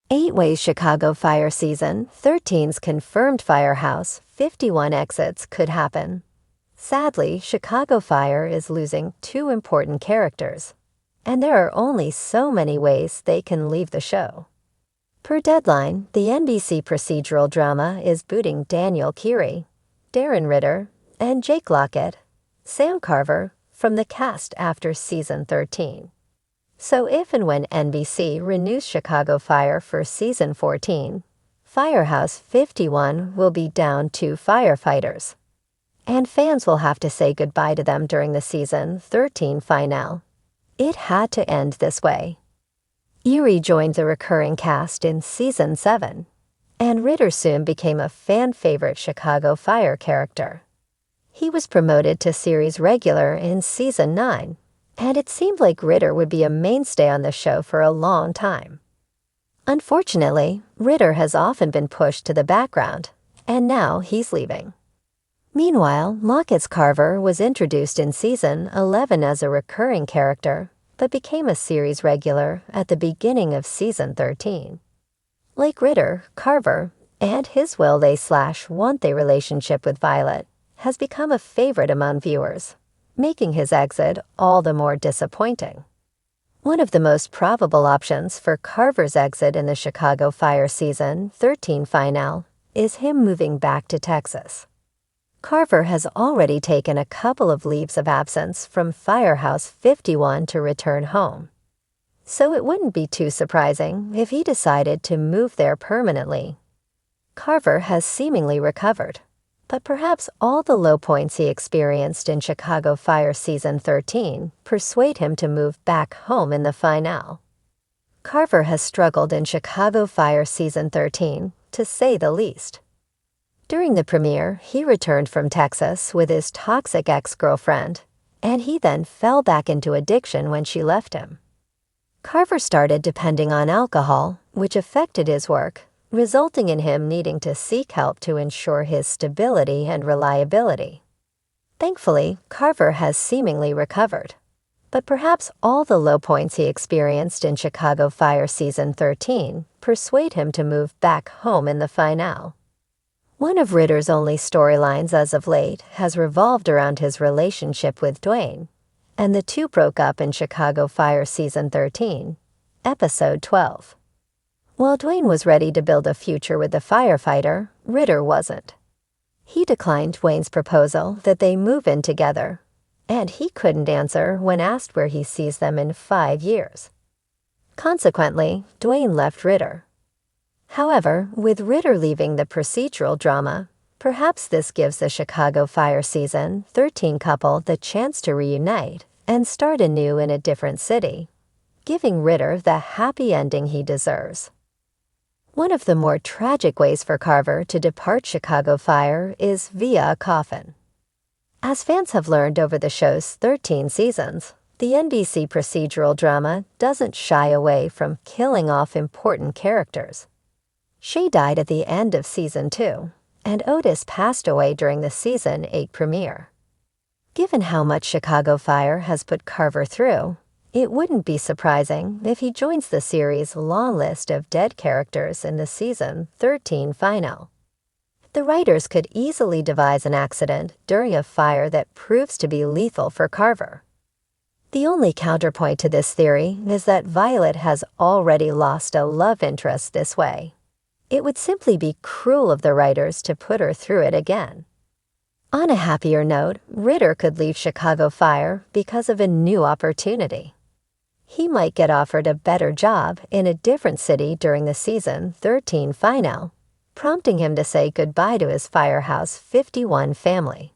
8 Ways Chicago Fire Season, 13's confirmed Firehouse, 51 exits could happen. Sadly, Chicago Fire is losing two important characters, and there are only so many ways they can leave the show. Per Deadline, the NBC procedural drama is booting Daniel Keary, Darren Ritter, and Jake Lockett, Sam Carver, from the cast after season 13. So if and when NBC renews Chicago Fire for season 14, Firehouse 51 will be down 2 firefighters, and fans will have to say goodbye to them during the season 13 finale. It had to end this way. Erie joined the recurring cast in season 7, and Ritter soon became a fan-favorite Chicago Fire character. He was promoted to series regular in season 9, and it seemed like Ritter would be a mainstay on the show for a long time. Unfortunately, Ritter has often been pushed to the background, and now he's leaving. Meanwhile, Lockett's Carver was introduced in season 11 as a recurring character, but became a series regular at the beginning of season 13. Like Ritter, Carver, and his will they/won't they relationship with Violet has become a favorite among viewers, making his exit all the more disappointing. One of the most probable options for Carver's exit in the Chicago Fire season 13 finale is him moving back to Texas. Carver has already taken a couple of leaves of absence from Firehouse 51 to return home, so it wouldn't be too surprising if he decided to move there permanently. Carver has seemingly recovered, but perhaps all the low points he experienced in Chicago Fire season 13 persuade him to move back home in the finale. Carver has struggled in Chicago Fire season 13, to say the least. During the premiere, he returned from Texas with his toxic ex-girlfriend, and he then fell back into addiction when she left him. Carver started depending on alcohol, which affected his work, resulting in him needing to seek help to ensure his stability and reliability. Thankfully, Carver has seemingly recovered, but perhaps all the low points he experienced in Chicago Fire season 13 persuade him to move back home in the finale. One of Ritter's only storylines as of late has revolved around his relationship with Dwayne, and the two broke up in Chicago Fire season 13, episode 12. While Dwayne was ready to build a future with the firefighter, Ritter wasn't. He declined Dwayne's proposal that they move in together, and he couldn't answer when asked where he sees them in 5 years. Consequently, Dwayne left Ritter. However, with Ritter leaving the procedural drama, perhaps this gives the Chicago Fire season 13 couple the chance to reunite and start anew in a different city, giving Ritter the happy ending he deserves. One of the more tragic ways for Carver to depart Chicago Fire is via a coffin. As fans have learned over the show's 13 seasons, the NBC procedural drama doesn't shy away from killing off important characters. Shay died at the end of season 2, and Otis passed away during the season 8 premiere. Given how much Chicago Fire has put Carver through, it wouldn't be surprising if he joins the series' long list of dead characters in the season 13 finale. The writers could easily devise an accident during a fire that proves to be lethal for Carver. The only counterpoint to this theory is that Violet has already lost a love interest this way. It would simply be cruel of the writers to put her through it again. On a happier note, Ritter could leave Chicago Fire because of a new opportunity. He might get offered a better job in a different city during the season 13 finale, prompting him to say goodbye to his Firehouse 51 family.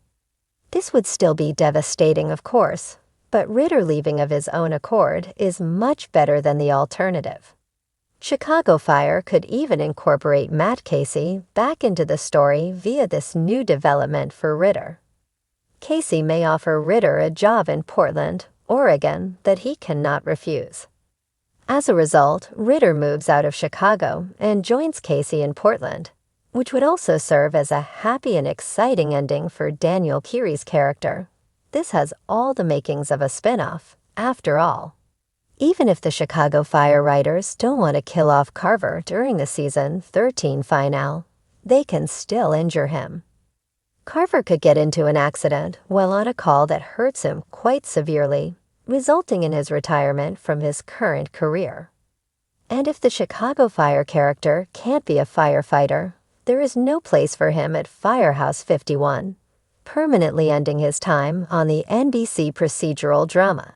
This would still be devastating, of course, but Ritter leaving of his own accord is much better than the alternative. Chicago Fire could even incorporate Matt Casey back into the story via this new development for Ritter. Casey may offer Ritter a job in Portland, Oregon, that he cannot refuse. As a result, Ritter moves out of Chicago and joins Casey in Portland, which would also serve as a happy and exciting ending for Daniel Keary's character. This has all the makings of a spin-off, after all. Even if the Chicago Fire writers don't want to kill off Carver during the season 13 finale, they can still injure him. Carver could get into an accident while on a call that hurts him quite severely, resulting in his retirement from his current career. And if the Chicago Fire character can't be a firefighter, there is no place for him at Firehouse 51, permanently ending his time on the NBC procedural drama.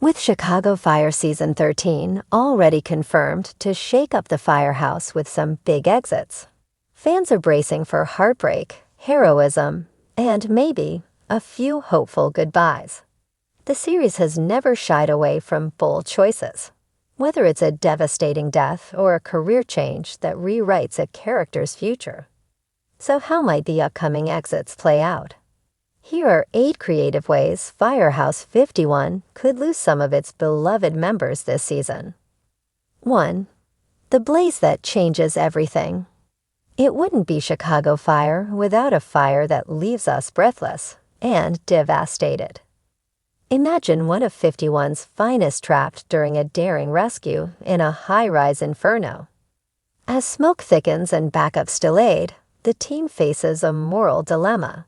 With Chicago Fire Season 13 already confirmed to shake up the Firehouse with some big exits, fans are bracing for heartbreak, heroism, and maybe a few hopeful goodbyes. The series has never shied away from bold choices, whether it's a devastating death or a career change that rewrites a character's future. So how might the upcoming exits play out? Here are 8 creative ways Firehouse 51 could lose some of its beloved members this season. 1. The blaze that changes everything. It wouldn't be Chicago Fire without a fire that leaves us breathless and devastated. Imagine one of 51's finest trapped during a daring rescue in a high-rise inferno. As smoke thickens and backups delayed, the team faces a moral dilemma: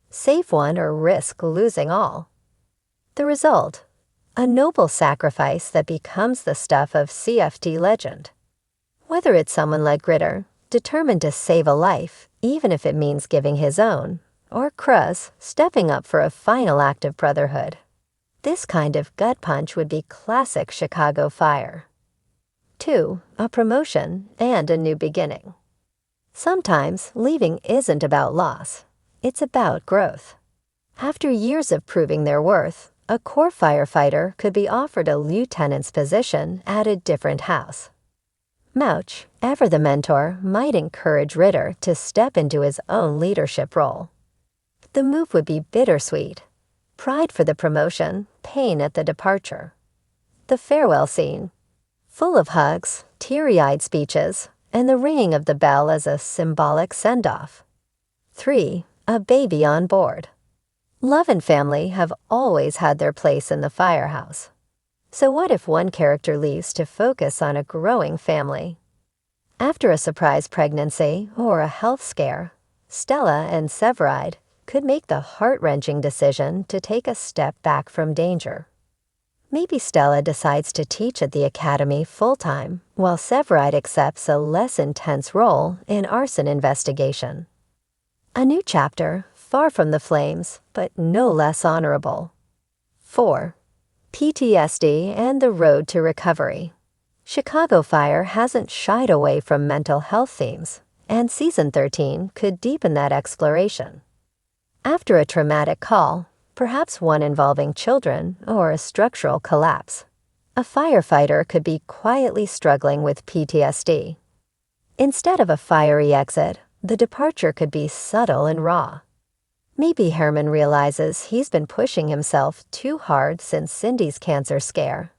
save one or risk losing all. The result? A noble sacrifice that becomes the stuff of CFT legend. Whether it's someone like Gritter, determined to save a life, even if it means giving his own, or Cruz stepping up for a final act of brotherhood. This kind of gut punch would be classic Chicago Fire. 2. A promotion and a new beginning. Sometimes leaving isn't about loss, it's about growth. After years of proving their worth, a core firefighter could be offered a lieutenant's position at a different house. Mouch, ever the mentor, might encourage Ritter to step into his own leadership role. The move would be bittersweet. Pride for the promotion, pain at the departure. The farewell scene. Full of hugs, teary-eyed speeches, and the ringing of the bell as a symbolic send-off. 3. A baby on board. Love and family have always had their place in the Firehouse. So what if one character leaves to focus on a growing family? After a surprise pregnancy or a health scare, Stella and Severide could make the heart-wrenching decision to take a step back from danger. Maybe Stella decides to teach at the academy full-time, while Severide accepts a less intense role in arson investigation. A new chapter, far from the flames, but no less honorable. 4. PTSD and the road to recovery. Chicago Fire hasn't shied away from mental health themes, and Season 13 could deepen that exploration. After a traumatic call, perhaps one involving children or a structural collapse, a firefighter could be quietly struggling with PTSD. Instead of a fiery exit, the departure could be subtle and raw. Maybe Herman realizes he's been pushing himself too hard since Cindy's cancer scare,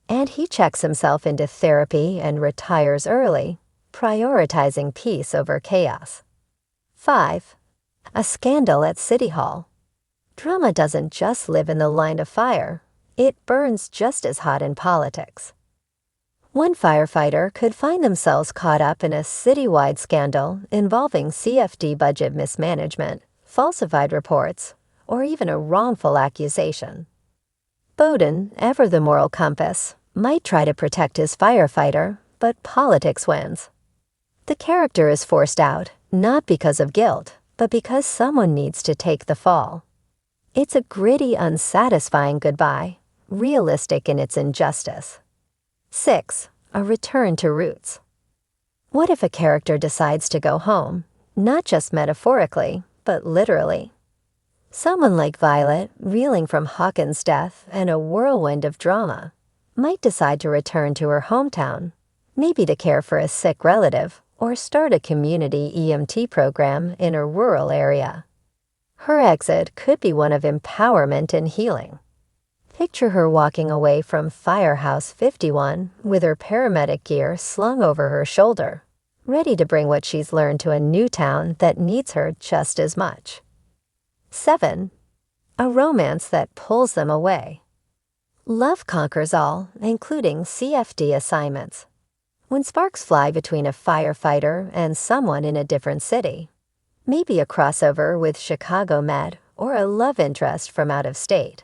and he checks himself into therapy and retires early, prioritizing peace over chaos. 5. A scandal at City Hall. Drama doesn't just live in the line of fire, it burns just as hot in politics. One firefighter could find themselves caught up in a citywide scandal involving CFD budget mismanagement, falsified reports, or even a wrongful accusation. Bowden, ever the moral compass, might try to protect his firefighter, but politics wins. The character is forced out, not because of guilt, but because someone needs to take the fall. It's a gritty, unsatisfying goodbye, realistic in its injustice. 6. A return to roots. What if a character decides to go home, not just metaphorically, but literally? Someone like Violet, reeling from Hawkins' death and a whirlwind of drama, might decide to return to her hometown, maybe to care for a sick relative or start a community EMT program in a rural area. Her exit could be one of empowerment and healing. Picture her walking away from Firehouse 51 with her paramedic gear slung over her shoulder, ready to bring what she's learned to a new town that needs her just as much. 7. A romance that pulls them away. Love conquers all, including CFD assignments. When sparks fly between a firefighter and someone in a different city. Maybe a crossover with Chicago Med or a love interest from out of state.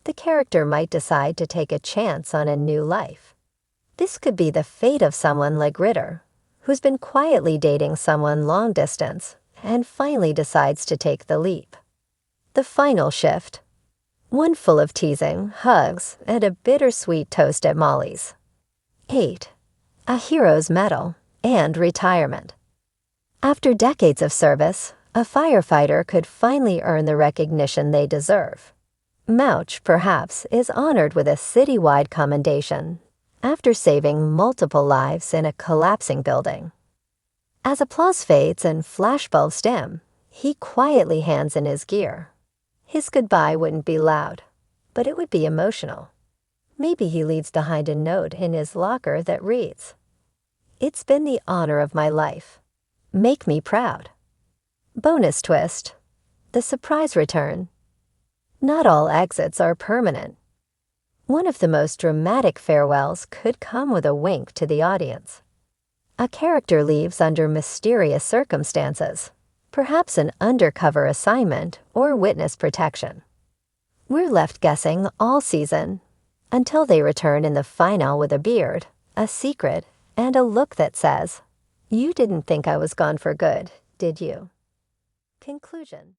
The character might decide to take a chance on a new life. This could be the fate of someone like Ritter, who's been quietly dating someone long distance and finally decides to take the leap. The final shift. One full of teasing, hugs, and a bittersweet toast at Molly's. 8. A hero's medal and retirement. After decades of service, a firefighter could finally earn the recognition they deserve. Mouch, perhaps, is honored with a citywide commendation after saving multiple lives in a collapsing building. As applause fades and flashbulbs dim, he quietly hands in his gear. His goodbye wouldn't be loud, but it would be emotional. Maybe he leaves behind a note in his locker that reads, "It's been the honor of my life. Make me proud." Bonus twist. The surprise return. Not all exits are permanent. One of the most dramatic farewells could come with a wink to the audience. A character leaves under mysterious circumstances, perhaps an undercover assignment or witness protection. We're left guessing all season, until they return in the final with a beard, a secret, and a look that says, "You didn't think I was gone for good, did you?" Conclusion.